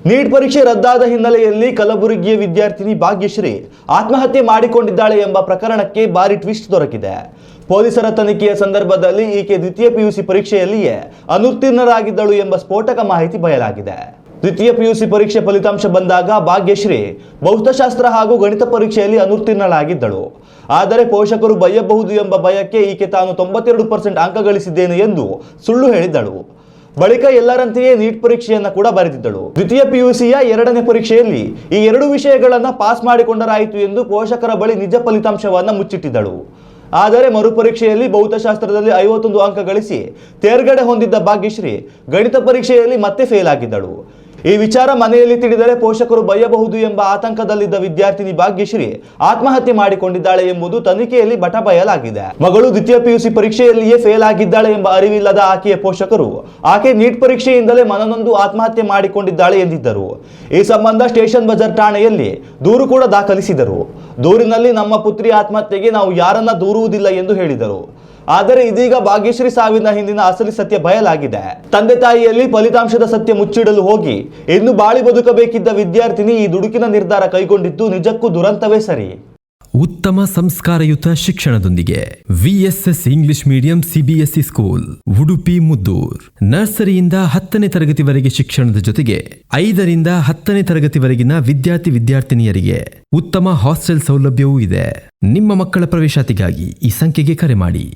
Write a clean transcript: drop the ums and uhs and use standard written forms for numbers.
Neat ಪರೀಕ್ಷೆ ರದ್ದಾದ ಹಿನ್ನೆಲೆಯಲ್ಲಿ ಕಲಬುರಗಿಯ ವಿದ್ಯಾರ್ಥಿನಿ ಭಾಗ್ಯಶ್ರೀ ಆತ್ಮಹತ್ಯೆ ಮಾಡಿಕೊಂಡಿದ್ದಾಳೆ ಎಂಬ ಪ್ರಕರಣಕ್ಕೆ ಭಾರಿ ಟ್ವಿಸ್ಟ್ ದೊರಕಿದೆ. ಪೊಲೀಸರ ತನಿಖೆಯ ಸಂದರ್ಭದಲ್ಲಿ ಈಕೆ ದ್ವಿತೀಯ ಪಿಯುಸಿ ಪರೀಕ್ಷೆಯಲ್ಲಿಯೇ ಅನುತ್ತೀರ್ಣರಾಗಿದ್ದಳು ಎಂಬ ಸ್ಫೋಟಕ ಮಾಹಿತಿ ಬಯಲಾಗಿದೆ. ದ್ವಿತೀಯ ಪಿಯುಸಿ ಪರೀಕ್ಷೆ ಫಲಿತಾಂಶ ಬಂದಾಗ ಭಾಗ್ಯಶ್ರೀ ಭೌತಶಾಸ್ತ್ರ ಹಾಗೂ ಗಣಿತ ಪರೀಕ್ಷೆಯಲ್ಲಿ ಅನುತ್ತೀರ್ಣಳಾಗಿದ್ದಳು. ಆದರೆ ಪೋಷಕರು ಬೈಯಬಹುದು ಎಂಬ ಭಯಕ್ಕೆ ಈಕೆ ತಾನು 92% ಅಂಕ ಗಳಿಸಿದ್ದೇನೆ ಎಂದು ಸುಳ್ಳು ಹೇಳಿದ್ದಳು. ಬಳಿಕ ಎಲ್ಲರಂತೆಯೇ ನೀಟ್ ಪರೀಕ್ಷೆಯನ್ನು ಕೂಡ ಬರೆದಿದ್ದಳು. ದ್ವಿತೀಯ ಪಿಯುಸಿಯ 2ನೇ ಪರೀಕ್ಷೆಯಲ್ಲಿ ಈ 2 ವಿಷಯಗಳನ್ನು ಪಾಸ್ ಮಾಡಿಕೊಂಡರಾಯಿತು ಎಂದು ಪೋಷಕರ ಬಳಿ ನಿಜ ಫಲಿತಾಂಶವನ್ನು ಮುಚ್ಚಿಟ್ಟಿದ್ದಳು. ಆದರೆ ಮರುಪರೀಕ್ಷೆಯಲ್ಲಿ ಭೌತಶಾಸ್ತ್ರದಲ್ಲಿ 51 ಅಂಕ ಗಳಿಸಿ ತೇರ್ಗಡೆ ಹೊಂದಿದ್ದ ಭಾಗ್ಯಶ್ರೀ ಗಣಿತ ಪರೀಕ್ಷೆಯಲ್ಲಿ ಮತ್ತೆ ಫೇಲ್ ಆಗಿದ್ದಳು. ಈ ವಿಚಾರ ಮನೆಯಲ್ಲಿ ತಿಳಿದರೆ ಪೋಷಕರು ಬೈಯಬಹುದು ಎಂಬ ಆತಂಕದಲ್ಲಿದ್ದ ವಿದ್ಯಾರ್ಥಿನಿ ಭಾಗ್ಯಶ್ರೀ ಆತ್ಮಹತ್ಯೆ ಮಾಡಿಕೊಂಡಿದ್ದಾಳೆ ಎಂಬುದು ತನಿಖೆಯಲ್ಲಿ ಬಟಬಯಲಾಗಿದೆ. ಮಗಳು ದ್ವಿತೀಯ ಪಿಯುಸಿ ಪರೀಕ್ಷೆಯಲ್ಲಿಯೇ ಫೇಲ್ ಆಗಿದ್ದಾಳೆ ಎಂಬ ಅರಿವಿಲ್ಲದ ಆಕೆಯ ಪೋಷಕರು ಆಕೆ ನೀಟ್ ಪರೀಕ್ಷೆಯಿಂದಲೇ ಮನನೊಂದು ಆತ್ಮಹತ್ಯೆ ಮಾಡಿಕೊಂಡಿದ್ದಾಳೆ ಎಂದಿದ್ದರು. ಈ ಸಂಬಂಧ ಸ್ಟೇಷನ್ ಬಜಾರ್ ಠಾಣೆಯಲ್ಲಿ ದೂರು ಕೂಡ ದಾಖಲಿಸಿದರು. ದೂರಿನಲ್ಲಿ ನಮ್ಮ ಪುತ್ರಿ ಆತ್ಮಹತ್ಯೆಗೆ ನಾವು ಯಾರನ್ನ ದೂರುವುದಿಲ್ಲ ಎಂದು ಹೇಳಿದರು. ಆದರೆ ಇದೀಗ ಭಾಗ್ಯಶ್ರೀ ಸಾವಿನ ಹಿಂದಿನ ಅಸಲಿ ಸತ್ಯ ಬಯಲಾಗಿದೆ. ತಂದೆ ತಾಯಿಯಲ್ಲಿ ಫಲಿತಾಂಶದ ಸತ್ಯ ಮುಚ್ಚಿಡಲು ಹೋಗಿ ಇನ್ನು ಬಾಳಿ ಬದುಕಬೇಕಿದ್ದ ವಿದ್ಯಾರ್ಥಿನಿ ಈ ದುಡುಕಿನ ನಿರ್ಧಾರ ಕೈಗೊಂಡಿದ್ದು ನಿಜಕ್ಕೂ ದುರಂತವೇ ಸರಿ. ಉತ್ತಮ ಸಂಸ್ಕಾರಯುತ ಶಿಕ್ಷಣದೊಂದಿಗೆ VSS English medium CBSE school Udupi Muddur. ನರ್ಸರಿಯಿಂದ 10ನೇ ತರಗತಿವರೆಗೆ ಶಿಕ್ಷಣದ ಜೊತೆಗೆ 5ರಿಂದ 10ನೇ ತರಗತಿವರೆಗಿನ ವಿದ್ಯಾರ್ಥಿನಿಯರಿಗೆ ಉತ್ತಮ ಹಾಸ್ಟೆಲ್ ಸೌಲಭ್ಯವೂ ಇದೆ. ನಿಮ್ಮ ಮಕ್ಕಳ ಪ್ರವೇಶಾತಿಗಾಗಿ ಈ ಸಂಖ್ಯೆಗೆ ಕರೆ ಮಾಡಿ.